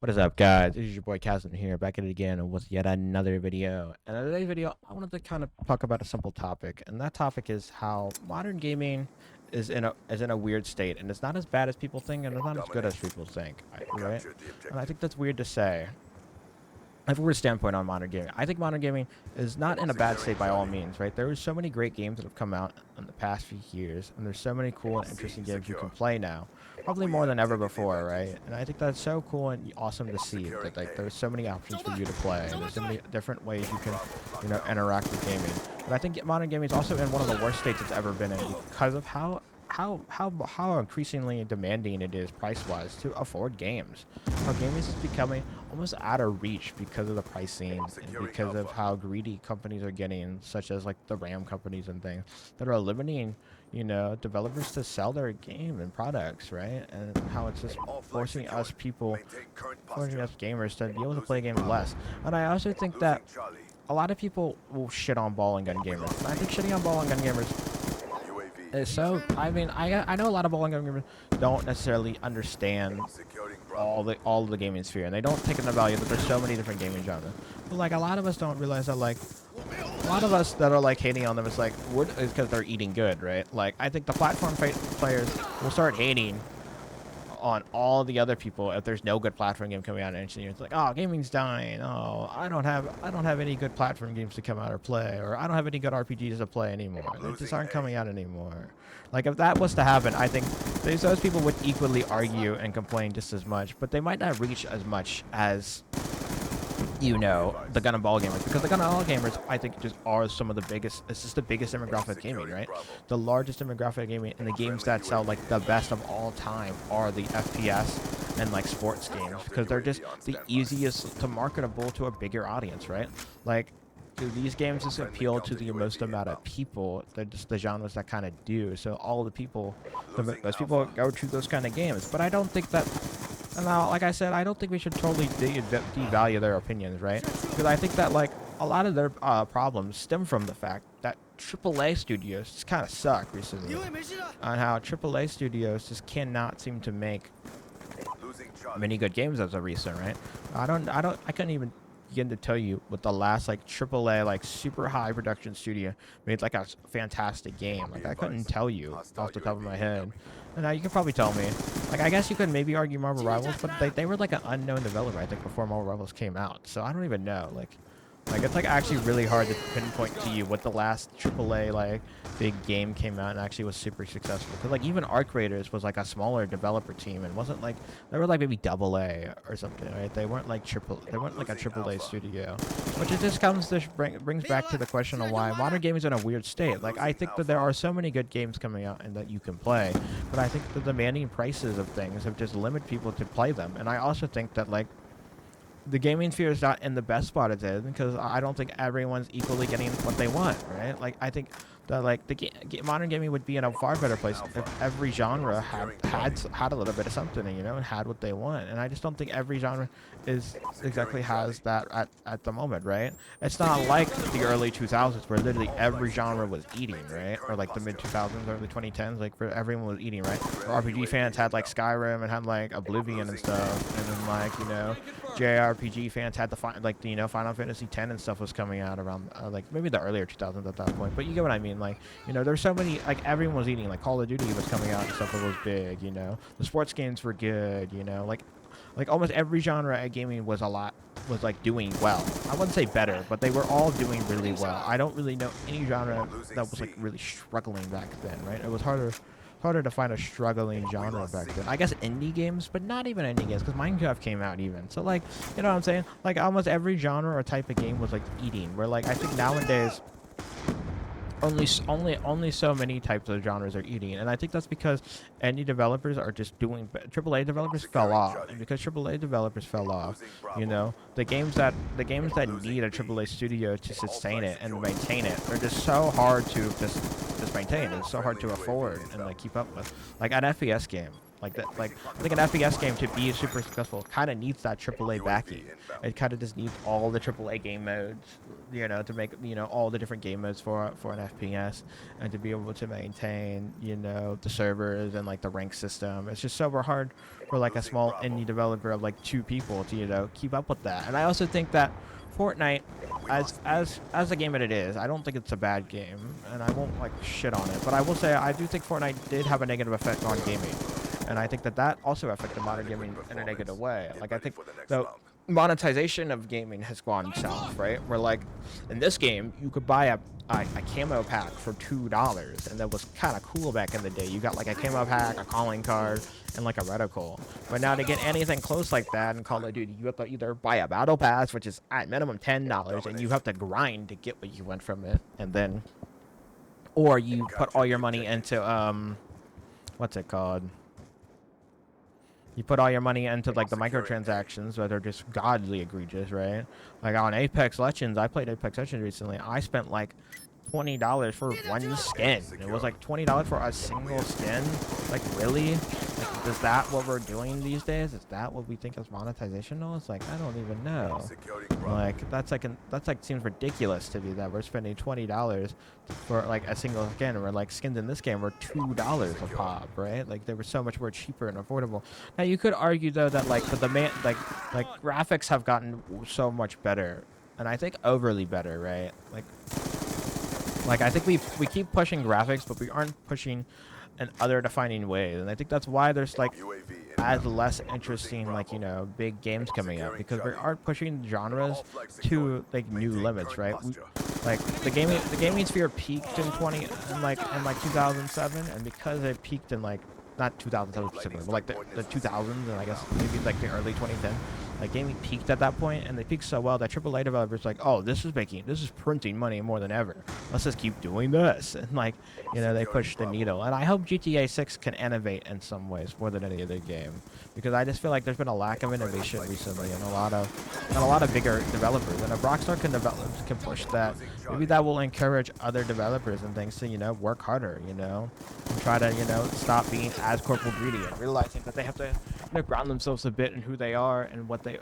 What is up, guys? This is your boy Chasm here, back at it again with yet another video. And in today's video, I wanted to kind of talk about a simple topic, and that topic is how modern gaming is in a weird state, and it's not as bad as people think, and it's not as good as people think, right? And I think that's weird to say. I have a weird standpoint on modern gaming. I think modern gaming is not in a bad state by all means, right? There are so many great games that have come out in the past few years, and there's so many cool and interesting games you can play now, probably more than ever before, right? And I think that's so cool and awesome to see that like there's so many options for you to play, and there's so many different ways you can, interact with gaming. But I think modern gaming is also in one of the worst states it's ever been in because of how increasingly demanding it is price-wise to afford games. How gaming is becoming almost out of reach because of the pricing and because of how greedy companies are getting, such as like the RAM companies and things that are limiting, developers to sell their game and products, right? And how it's just forcing us people, forcing us gamers to be able to play games less. And I also think that a lot of people will shit on ball and gun gamers. And I think shitting on ball and gun gamers so, I mean, I know a lot of bowling gamers don't necessarily understand all of the gaming sphere, and they don't take into value that there's so many different gaming genres. But like a lot of us don't realize that like a lot of us that are like hating on them is like is because they're eating good, right? Like I think the platform players will start hating on all the other people if there's no good platform game coming out in engineering. It's like, oh, gaming's dying. Oh, I don't have any good platform games to come out or play, or I don't have any good RPGs to play anymore. They just aren't coming out anymore. Like if that was to happen, I think those people would equally argue and complain just as much, but they might not reach as much as the gun and ball gamers, because the gun and ball gamers I think just are some of the biggest. It's just the biggest demographic of gaming, right? The largest demographic of gaming, and the games that sell like the best of all time are the FPS and like sports games, because they're just the easiest to marketable to a bigger audience, right? Like these games just appeal to the most amount of people. They're just the genres that kind of do. So all the people, most people go to those kind of games. But I don't think that. And now, like I said, I don't think we should totally devalue their opinions, right? Because I think that like a lot of their problems stem from the fact that AAA studios just kind of suck recently, on how AAA studios just cannot seem to make many good games as of recent, right? I couldn't even begin to tell you what the last like AAA like super high production studio made like a fantastic game. Like I couldn't tell you off the top of my head. And now you can probably tell me. Like I guess you could maybe argue Marvel Rivals, but they were like an unknown developer I think before Marvel Rivals came out. So I don't even know. Like it's like actually really hard to pinpoint to you what the last AAA like big game came out and actually was super successful. Because like even Arc Raiders was like a smaller developer team and wasn't like they were like maybe AA or something, right? They weren't like they weren't like a AAA studio. Which it just brings back to the question of why modern gaming is in a weird state. Like I think that there are so many good games coming out and that you can play, but I think the demanding prices of things have just limited people to play them. And I also think that like the gaming sphere is not in the best spot it's in because I don't think everyone's equally getting what they want, right? Like I think that like the modern gaming would be in a far better place if every genre had a little bit of something, and had what they want. And I just don't think every genre has that at the moment, right? It's not like the early 2000s where literally every genre was eating, right? Or like the mid 2000s, early 2010s, like where everyone was eating, right? Where RPG fans had like Skyrim and had like Oblivion and stuff, and then like JRPG fans had the Final Fantasy X and stuff was coming out around like maybe the earlier 2000s at that point. But you get what I mean. Like there's so many, like everyone was eating. Like Call of Duty was coming out and stuff that was big. The sports games were good. Like almost every genre of gaming was like doing well. I wouldn't say better, but they were all doing really well. I don't really know any genre that was like really struggling back then, right? It was harder to find a struggling genre back then. I guess indie games, but not even indie games, because Minecraft came out even. So like, you know what I'm saying? Like almost every genre or type of game was like eating. Where like I think nowadays only so many types of genres are eating, and I think that's because indie developers are just doing. AAA developers fell off, and because AAA developers fell off, the games that need a AAA studio to sustain it and maintain it, they're just so hard to just maintain. It's so hard to afford and like keep up with. Like an FPS game, Like that, like I think an FPS game to be super successful kind of needs that AAA backing. It kind of just needs all the AAA game modes, you know, to make, you know, all the different game modes for an FPS, and to be able to maintain, you know, the servers and like the rank system. It's just super hard for like a small indie developer of like 2 people to, you know, keep up with that. And I also think that Fortnite, as a game that it is, I don't think it's a bad game, and I won't like shit on it. But I will say I do think Fortnite did have a negative effect on gaming, and I think that that also affected modern gaming in a negative way. Like I think the monetization of gaming has gone south, right? Where like in this game you could buy a camo pack for $2, and that was kind of cool back in the day. You got like a camo pack, a calling card, and like a reticle. But now to get anything close like that in Call of Duty, you have to either buy a battle pass, which is at minimum $10, and you have to grind to get what you want from it, and then, or you put all your money into what's it called? You put all your money into like the microtransactions, where they're just godly egregious, right? Like on Apex Legends, I played Apex Legends recently. I spent like $20 for one skin. It was like $20 for a single skin. Like really? Like, is that what we're doing these days? Is that what we think is monetization? No, it's like I don't even know. Like that's like seems ridiculous to me that we're spending $20 for like a single skin. Where like skins in this game were $2 a pop, right? Like they were so much more cheaper and affordable. Now you could argue though that like the demand, like graphics have gotten so much better, and I think overly better, right? Like I think we keep pushing graphics, but we aren't pushing in other defining ways, and I think that's why there's like as less interesting, like, you know, big games coming out, because we aren't pushing genres to like new limits, right? Like the gaming sphere peaked in 2007, and because it peaked in like not 2007 specifically, but like the 2000s, and I guess maybe like the early 2010s. Like gaming peaked at that point, and they peaked so well that AAA developers like, oh, this is printing money more than ever. Let's just keep doing this, and like, you know, they push the needle. And I hope GTA 6 can innovate in some ways more than any other game, because I just feel like there's been a lack of innovation recently, and a lot of bigger developers. And if Rockstar can push that, maybe that will encourage other developers and things to, you know, work harder, you know, and try to, you know, stop being as corporate greedy and realizing that they have to, you know, ground themselves a bit in who they are and what the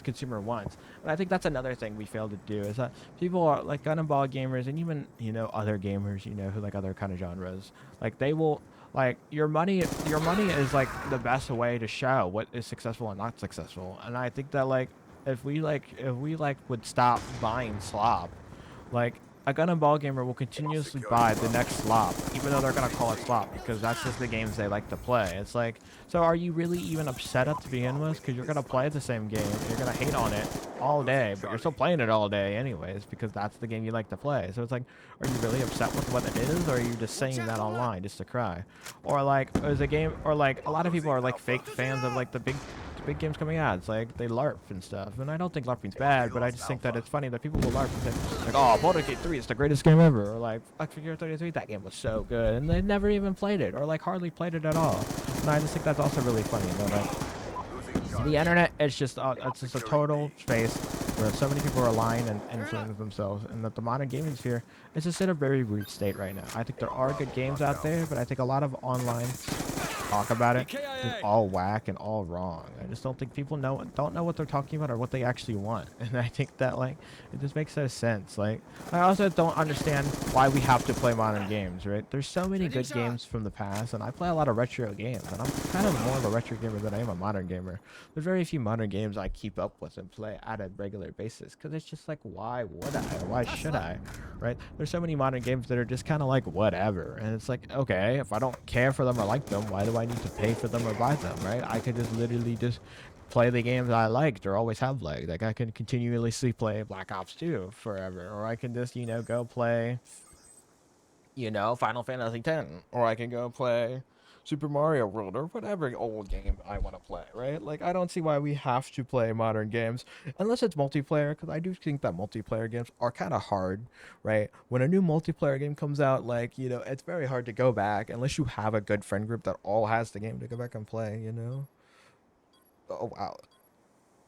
consumer wants. And I think that's another thing we fail to do, is that people are like gun and ball gamers, and even, you know, other gamers, you know, who like other kind of genres, like they will, like, your money is like the best way to show what is successful and not successful. And I think that like if we would stop buying slop, like a gun and ball gamer will continuously buy the next slop, even though they're gonna call it slop, because that's just the games they like to play. It's like, so are you really even upset at to begin with? Because you're gonna play the same game, you're gonna hate on it all day, but you're still playing it all day anyways, because that's the game you like to play. So it's like, are you really upset with what it is, or are you just saying that online just to cry? Or like, is a game, or like a lot of people are like fake fans of like the big games coming out. It's like they LARP and stuff, and I don't think LARPing's bad, but I just think that it's funny that people will LARP and say like, oh, Baldur's Gate 3 is the greatest game ever, or like Black Figure 33, that game was so good, and they never even played it, or like hardly played it at all. And I just think that's also really funny, though. Like, the internet is just it's just a total space where so many people are lying and influencing themselves, and that the modern gaming sphere is just in a very weird state right now. I think there are good games out there, but I think a lot of online talk about it is all whack and all wrong. I just don't think people don't know what they're talking about or what they actually want. And I think that like it just makes no sense. Like, I also don't understand why we have to play modern games, right? There's so many good games from the past, and I play a lot of retro games, and I'm kind of more of a retro gamer than I am a modern gamer. There's very few modern games I keep up with and play at a regular basis, because it's just like, why would I? Why should I? Right? There's so many modern games that are just kind of like whatever, and it's like, okay, if I don't care for them or like them, why do I need to pay for them or buy them, right? I could just literally just play the games I liked or always have liked. Like I can continuously play Black Ops 2 forever, or I can just, you know, go play, you know, Final Fantasy X, or I can go play Super Mario World, or whatever old game I want to play, right? Like, I don't see why we have to play modern games unless it's multiplayer, because I do think that multiplayer games are kind of hard, right? When a new multiplayer game comes out, like, you know, it's very hard to go back unless you have a good friend group that all has the game to go back and play, you know? Oh, wow.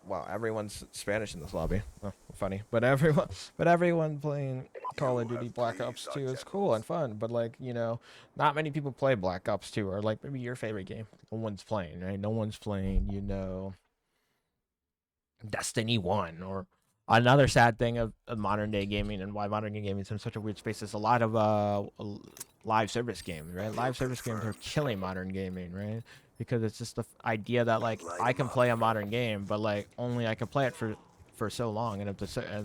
Wow, everyone's Spanish in this lobby. Oh, funny. But everyone playing Call of Duty Black Ops 2 is cool and fun, but like, you know, not many people play Black Ops 2, or like maybe your favorite game. No one's playing, right? No one's playing, you know, Destiny 1. Or another sad thing of modern day gaming, and why modern day gaming is in such a weird space, is a lot of live service games, right? Live service games are killing modern gaming, right? Because it's just the idea that like I can play a modern game, but like only I can play it for so long, and if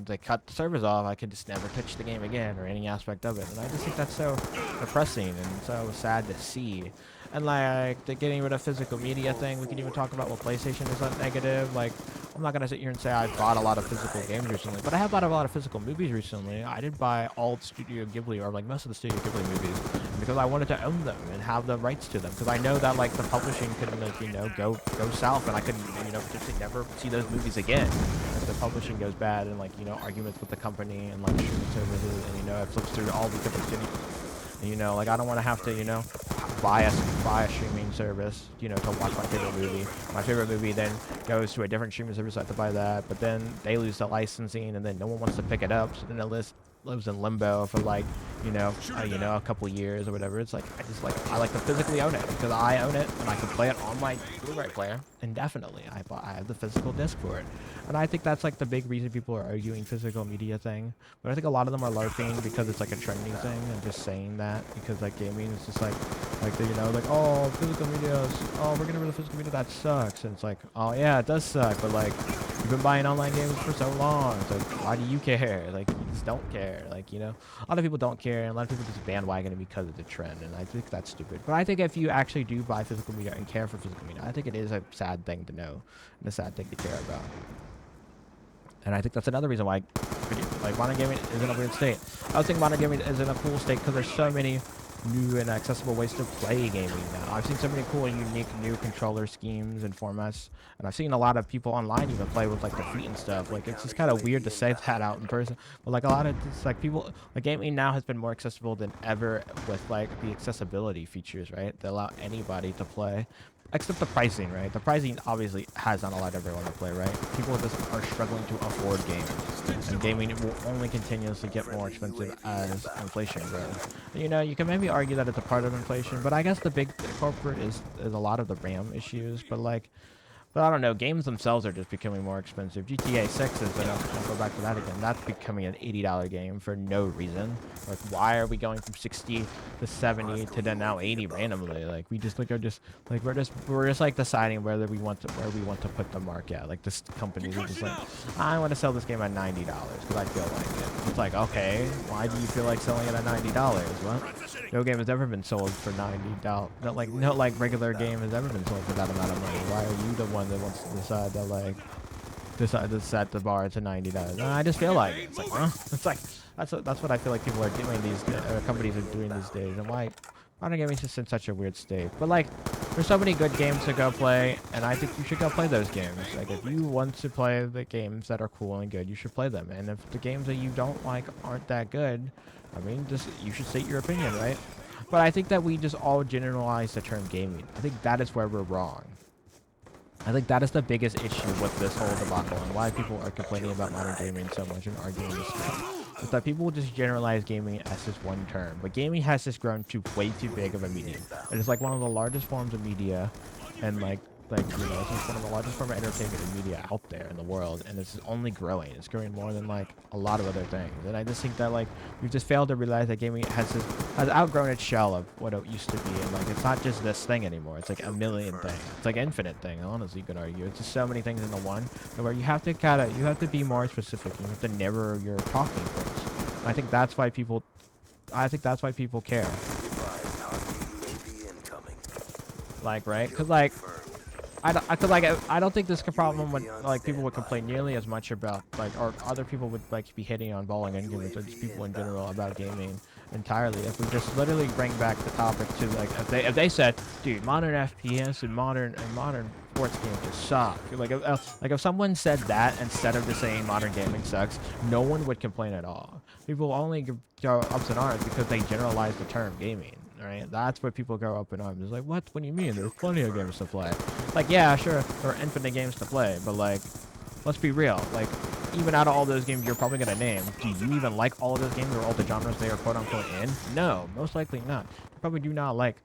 they cut the servers off, I can just never touch the game again or any aspect of it. And I just think that's so depressing and so sad to see. And like the getting rid of physical media thing, we can even talk about what PlayStation is not negative. Like, I'm not gonna sit here and say I bought a lot of physical games recently, but I have bought a lot of physical movies recently. I did buy all Studio Ghibli, or like most of the Studio Ghibli movies, because I wanted to own them and have the rights to them. Because I know that like the publishing could, like, you know, go south, and I couldn't, you know, potentially never see those movies again if the publishing goes bad, and like, you know, arguments with the company and like streaming services, and you know, it flips through all the different studios. And, you know, like I don't want to have to, you know, buy a streaming service, you know, to watch my favorite movie. My favorite movie then goes to a different streaming service, so I have to buy that. But then they lose the licensing, and then no one wants to pick it up. So then it lives in limbo for like, you know, a couple years or whatever. It's like I like to physically own it, because I own it and I can play it on my Blu-ray player indefinitely. I have the physical disc for it, and I think that's like the big reason people are arguing physical media thing. But I think a lot of them are LARPing because it's like a trending thing, and just saying that because like gaming is just like you know, like, oh, physical media is, oh, we're getting rid of physical media, that sucks. And it's like, oh yeah, it does suck, but like you've been buying online games for so long, so why do you care? Like, you just don't care. Like, you know, a lot of people don't care, and a lot of people just bandwagon it because of the trend, and I think that's stupid. But I think if you actually do buy physical media and care for physical media, I think it is a sad thing to know and a sad thing to care about. And I think that's another reason why like modern gaming is in a weird state. I would think modern gaming is in a cool state because there's so many new and accessible ways to play gaming now. I've seen so many cool and unique new controller schemes and formats, and I've seen a lot of people online even play with like the feet and stuff. Like, it's just kind of weird to say that out in person, but like a lot of it's like people, like, gaming now has been more accessible than ever with like the accessibility features, right? That allow anybody to play. Except the pricing, right? The pricing obviously has not allowed everyone to play, right? People just are struggling to afford games, and gaming will only continuously get more expensive as inflation grows. You know, you can maybe argue that it's a part of inflation, but I guess the big culprit is a lot of the RAM issues. But I don't know, games themselves are just becoming more expensive. GTA 6 is, I'll go back to that again, that's becoming an $80 game for no reason. Like, why are we going from 60 to 70 to then now 80 randomly? Like, we just we're just like deciding where we want to put the mark at. Like, this companies are just like, I want to sell this game at $90 because I feel like it. It's like, okay, why do you feel like selling it at $90? What? No game has ever been sold for $90. No regular game has ever been sold for that amount of money. Why are you the one that wants to decide to set the bar to $90? I just feel like it's like, huh? It's like that's what I feel like people are doing companies are doing these days, and why modern gaming is just in such a weird state. But like, there's so many good games to go play, and I think you should go play those games. Like, if you want to play the games that are cool and good, you should play them. And if the games that you don't like aren't that good, I mean, just, you should state your opinion, right? But I think that we just all generalize the term gaming. I think that is where we're wrong. I think that is the biggest issue with this whole debacle, and why people are complaining about modern gaming so much and arguing this stuff. Is that people just generalize gaming as this one term. But gaming has just grown to way too big of a medium. It is like one of the largest forms of media, and like you know, it's just one of the largest form of entertainment and media out there in the world, and it's only growing. It's growing more than like a lot of other things. And I just think that like we've just failed to realize that gaming has outgrown its shell of what it used to be, and like it's not just this thing anymore. It's like a million things. It's like infinite thing. Honestly, you could argue it's just so many things into one, where you have to be more specific. You have to narrow your talking points. And I think that's why people care. Like, right? Because like, I don't think this problem would, like, people would complain nearly as much about, like, or other people would like be hitting on bowling and gaming, or just people in general, about gaming entirely. If we just literally bring back the topic to like, if they said, dude, modern FPS and modern sports games just suck. Like if someone said that instead of just saying modern gaming sucks, no one would complain at all. People only go ups in arms because they generalize the term gaming. Right? That's what people go up in arms. It's like, what do you mean? There's plenty of games to play. Like, yeah, sure, there are infinite games to play, but like, let's be real. Like, even out of all those games you're probably gonna name, do you even like all of those games or all the genres they are quote unquote in? No, most likely not. You probably do not like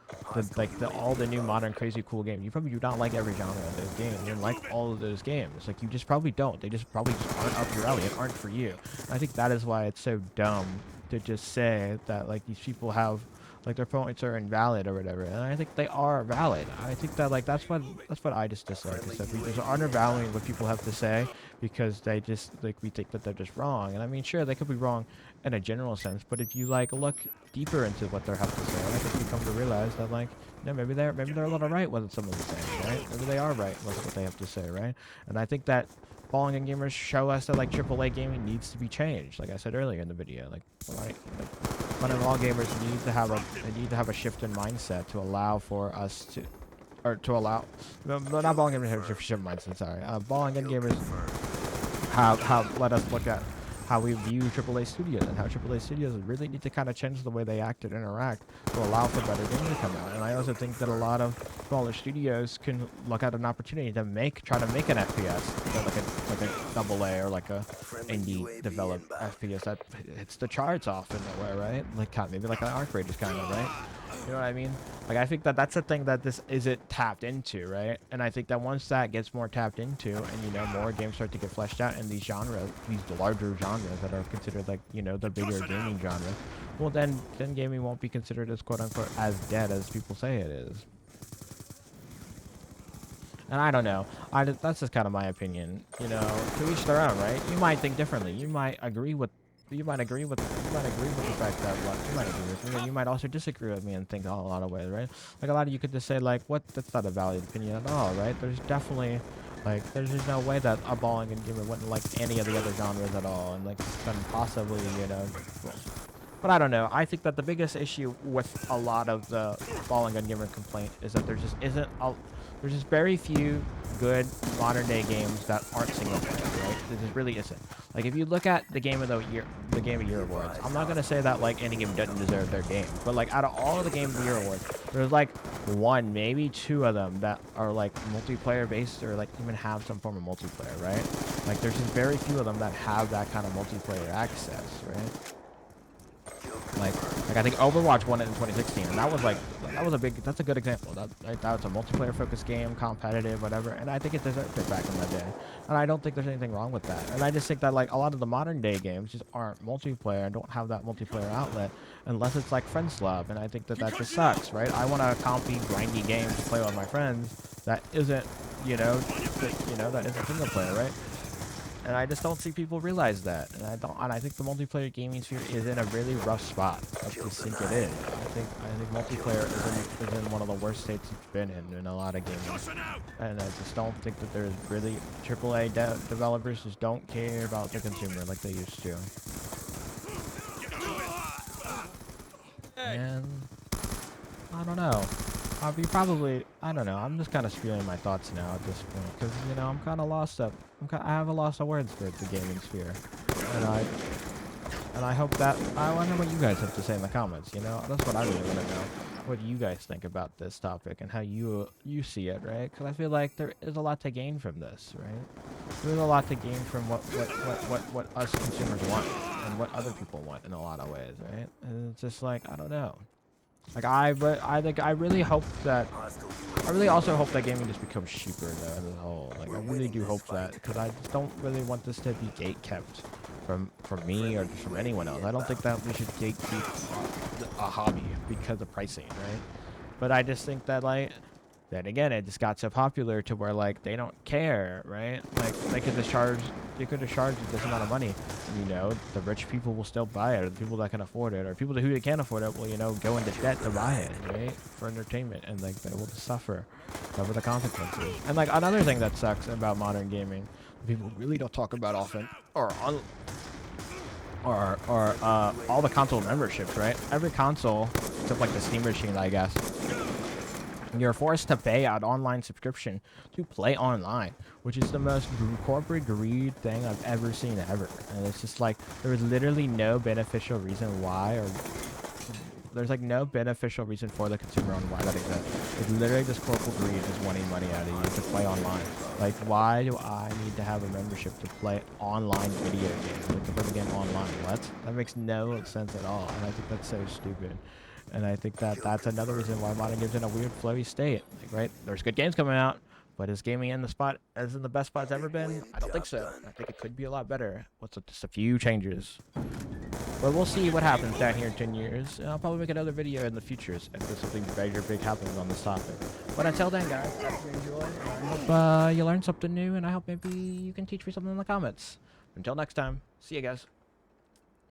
all the new modern crazy cool games. You probably do not like every genre of those games. You don't like all of those games. Like you just probably don't. They just probably just aren't up your alley and aren't for you. And I think that is why it's so dumb to just say that like these people have like their points are invalid or whatever, and I think they are valid. I think that like that's what I just dislike, is that we just undervaluing what people have to say because they just like we think that they're just wrong. And I mean, sure, they could be wrong in a general sense, but if you like look deeper into what they have to say, I think you come to realize that like, you know, maybe they're a little right with some of the things, right? Maybe they are right with what they have to say, right? And I think that Balling In gamers show us that like AAA gaming needs to be changed. Like I said earlier in the video, like fun and all gamers need to have a shift in mindset to allow for us to, or to allow, no, not Balling In gamers have a shift in mindset. Sorry, Balling In gamers have let us look at how we view AAA studios and how AAA studios really need to kind of change the way they act and interact to allow for better games to come out. And I also think that a lot of smaller studios can look at an opportunity to try to make an FPS, you know, like a AA or like a indie developed FPS that hits the charts off in a way, right? Like maybe like an Arc Raiders kind of, right? You know what I mean? Like I think that that's a thing that this isn't tapped into, right? And I think that once that gets more tapped into, and you know more games start to get fleshed out in these genres, these larger genres that are considered like, you know, the bigger gaming genre, well then gaming won't be considered as quote unquote as dead as people say it is. And I don't know. That's just kind of my opinion. You know, to each their own, right? You might think differently. You might agree with the fact that you might agree with me. You might also disagree with me and think a lot of ways, right? Like a lot of you could just say like, what? That's not a valid opinion at all, right? There's definitely like there's just no way that a Balling In gamer wouldn't like any of the other genres at all, and like couldn't possibly, you know. But I don't know. I think that the biggest issue with a lot of the Balling In gamer complaint is that there just isn't there's just very few good modern day games that aren't single player, right? There just really isn't. Like if you look at the Game of the Year awards, I'm not gonna say that like any game doesn't deserve their game, but like out of all of the Game of the Year awards, there's like one, maybe two of them that are like multiplayer based or like even have some form of multiplayer, right? Like there's just very few of them that have that kind of multiplayer access, right? Like I think Overwatch won it in 2016, and that's a good example. That's a multiplayer focused game, competitive, whatever, and I think it deserved it back in the day. And I don't think there's anything wrong with that. And I just think that like a lot of the modern day games just aren't multiplayer and don't have that multiplayer outlet unless it's like Friends Love, and I think that just sucks, right? I want a compy, grindy game to play with my friends that isn't, that isn't single player, right? And I just don't see people realize that, and I think the multiplayer gaming sphere is in a really rough spot. I just think it is. I think multiplayer is in one of the worst states it's been in a lot of games. And I just don't think that there's really AAA developers just don't care about the consumer like they used to. And I don't know. I don't know. I'm just kind of spewing my thoughts now at this point, because you know I'm kind of lost up. I have a loss of words for the gaming sphere, and I hope that I wonder what you guys have to say in the comments. You know, that's what I really want to know. What do you guys think about this topic and how you see it, right? Because I feel like there is a lot to gain from this, right? There's a lot to gain from what us consumers want and what other people want in a lot of ways, right? And it's just like I don't know. Like I really also hope that gaming just becomes cheaper though as a whole. Like I really do hope that, because I just don't really want this to be gate kept from me or just from anyone else. I don't think that we should gatekeep a hobby because of pricing, right? But I just think that like then again it just got so popular to where like they don't care, right? Like they could just charge this amount of money. You know, the rich people will still buy it, or the people that can afford it, or people who can't afford it will, you know, go into debt to buy it, right? For entertainment, and like they will suffer the consequences. And like another thing that sucks about modern gaming, people really don't talk about often, or all the console memberships, right? Every console, except like the Steam machine, I guess, you're forced to pay an online subscription to play online, which is the most corporate greed thing I've ever seen ever. And it's just like there is literally no beneficial reason why, or There's like no beneficial reason for the consumer on why that exists. It's literally just corporal greed is wanting money out of you to play online. Like, why do I need to have a membership to play online video games? Like, to play the game online? What? That makes no sense at all. And I think that's so stupid. And I think that that's another reason why modern games in a weird flowy state. Like, right? There's good games coming out, but is gaming in the spot as in the best spot it's ever been? I don't think so. I think it could be a lot better. What's just a few changes. But we'll see what happens down here in 10 years. And I'll probably make another video in the future if there's something very big happens on this topic. But until then, guys, I hope you enjoy. I hope you learned something new, and I hope maybe you can teach me something in the comments. Until next time, see you guys.